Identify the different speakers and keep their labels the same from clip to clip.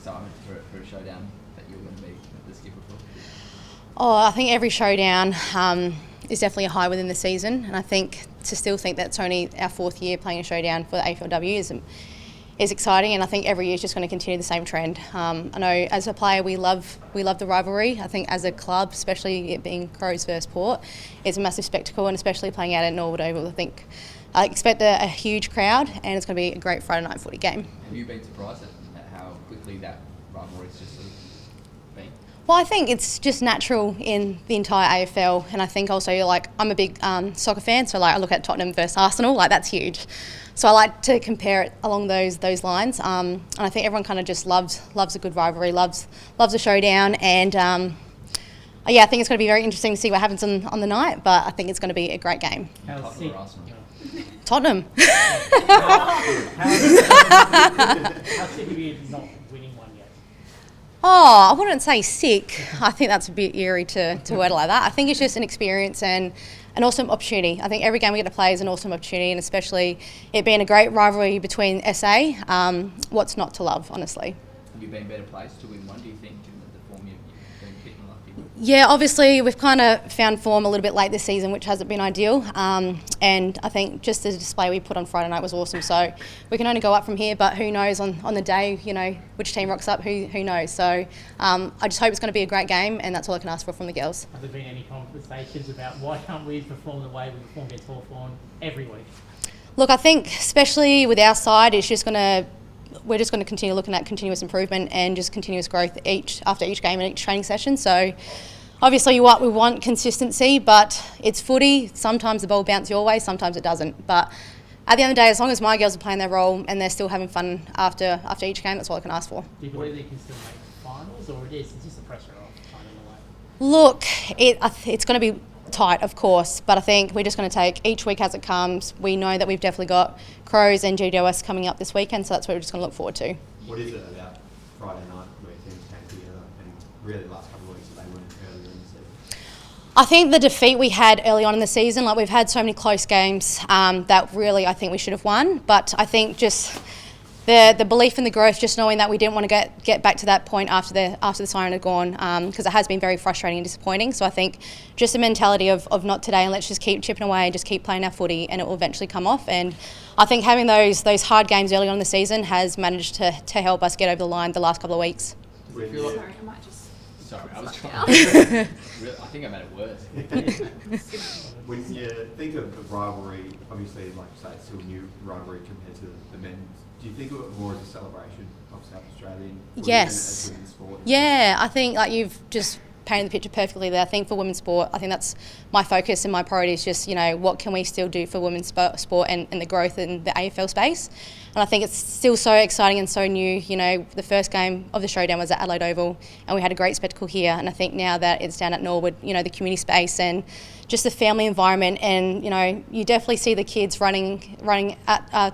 Speaker 1: excitement for a showdown that you're going to be the skipper for?
Speaker 2: Oh, I think every showdown is definitely a high within the season, and I think to still think that it's only our 4th year playing a showdown for the AFLW is exciting, and I think every year is just going to continue the same trend. I know as a player we love the rivalry. I think as a club, especially it being Crows versus Port, it's a massive spectacle, and especially playing out at Norwood Oval, I expect a huge crowd, and it's going to be a great Friday night footy game.
Speaker 1: Have you been surprised at how quickly that rivalry's just sort of been?
Speaker 2: Well, I think it's just natural in the entire AFL, and I think also I'm a big soccer fan, so I look at Tottenham versus Arsenal, that's huge. So I like to compare it along those lines, and I think everyone kind of just loves a good rivalry, loves a showdown, and I think it's going to be very interesting to see what happens on the night, but I think it's going to be a great game.
Speaker 1: Tottenham or Arsenal?
Speaker 2: Tottenham.
Speaker 3: How sick of you not winning one yet?
Speaker 2: Oh, I wouldn't say sick. I think that's a bit eerie to word it like that. I think it's just an experience and an awesome opportunity. I think every game we get to play is an awesome opportunity, and especially it being a great rivalry between SA, what's not to love, honestly.
Speaker 1: Have you been better placed to win one, do you think, given the form you've been picking lucky with?
Speaker 2: Yeah, obviously we've kind of found form a little bit late this season, which hasn't been ideal. And I think just the display we put on Friday night was awesome. So we can only go up from here, but who knows on the day, which team rocks up, who knows. So I just hope it's going to be a great game, and that's all I can ask for from the girls.
Speaker 3: Have there been any conversations about why can't we perform the way we perform against Hawthorn every week?
Speaker 2: Look, I think especially with our side, we're just going to continue looking at continuous improvement and just continuous growth after each game and each training session. So obviously we want consistency, but it's footy. Sometimes the ball bounces your way, sometimes it doesn't. But at the end of the day, as long as my girls are playing their role and they're still having fun after each game, that's all I can ask for.
Speaker 3: Do you believe they can still make finals, or it's just the pressure off kind of in a way?
Speaker 2: Look, it's going to be tight, of course, but I think we're just going to take each week as it comes. We know that we've definitely got Crows and GWS coming up this weekend, so that's what we're just going to look forward to.
Speaker 4: What is it about Friday night where teams came together, and really the last couple of weeks that they weren't earlier in the season?
Speaker 2: I think the defeat we had early on in the season, we've had so many close games that really I think we should have won, but I think just the belief in the growth, just knowing that we didn't want to get back to that point after the siren had gone, because it has been very frustrating and disappointing. So I think just the mentality of not today, and let's just keep chipping away and just keep playing our footy, and it will eventually come off. And I think having those hard games early on in the season has managed to help us get over the line the last couple of weeks.
Speaker 1: Sorry,
Speaker 5: I might just...
Speaker 1: Sorry, I was trying. I think I made it worse.
Speaker 4: When you think of rivalry, obviously, like you say, it's still a new rivalry compared to the men. Do you think of it more as a celebration of South Australian
Speaker 2: Yes.
Speaker 4: women's sport?
Speaker 2: Yeah, I think you've just painted the picture perfectly there. I think for women's sport, I think that's my focus and my priority is just, what can we still do for women's sport and the growth in the AFL space. And I think it's still so exciting and so new. The first game of the Showdown was at Adelaide Oval, and we had a great spectacle here. And I think now that it's down at Norwood, the community space and just the family environment, and you definitely see the kids running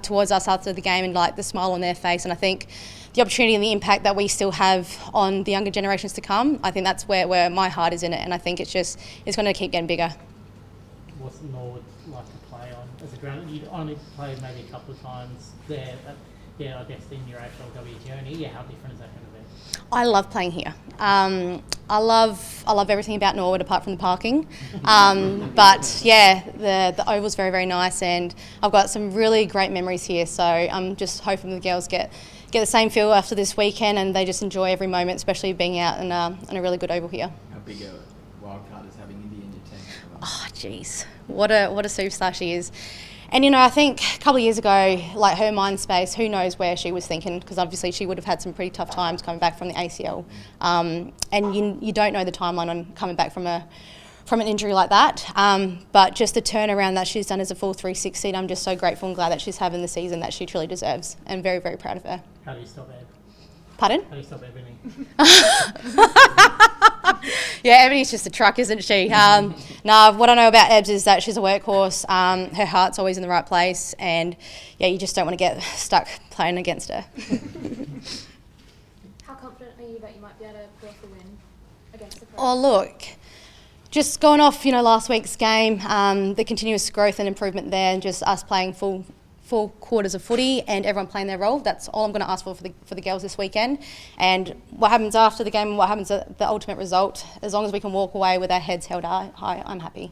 Speaker 2: towards us after the game, and the smile on their face. And I think the opportunity and the impact that we still have on the younger generations to come, I think that's where my heart is in it, and I think it's going to keep getting bigger.
Speaker 3: What's Norwood like to play on as a ground? You'd only played maybe a couple of times there, I guess in your AFLW journey. Yeah, how different is that going to be?
Speaker 2: I love playing here. I love everything about Norwood apart from the parking. But yeah, the oval's very, very nice, and I've got some really great memories here. So I'm just hoping the girls get the same feel after this weekend, and they just enjoy every moment, especially being out in a really good oval here.
Speaker 1: How big a wild card is having Indy in your team?
Speaker 2: Oh, jeez, what a superstar she is. And I think a couple of years ago, her mind space, who knows where she was thinking, because obviously she would have had some pretty tough times coming back from the ACL. And you don't know the timeline on coming back from an injury like that. But just the turnaround that she's done as a full 360, I'm just so grateful and glad that she's having the season that she truly deserves, and very, very proud of her.
Speaker 3: How do you stop Eb?
Speaker 2: Pardon?
Speaker 3: How do you stop Ebony?
Speaker 2: Yeah, Ebony's just a truck, isn't she? What I know about Ebs is that she's a workhorse. Her heart's always in the right place, and yeah, you just don't want to get stuck playing against her.
Speaker 5: How confident are you that you might be able to pull off a win against the Crows?
Speaker 2: Oh, look, just going off, last week's game, the continuous growth and improvement there, and just us playing full full quarters of footy and everyone playing their role. That's all I'm going to ask for the girls this weekend. And what happens after the game and what happens at the ultimate result, as long as we can walk away with our heads held high, I'm happy.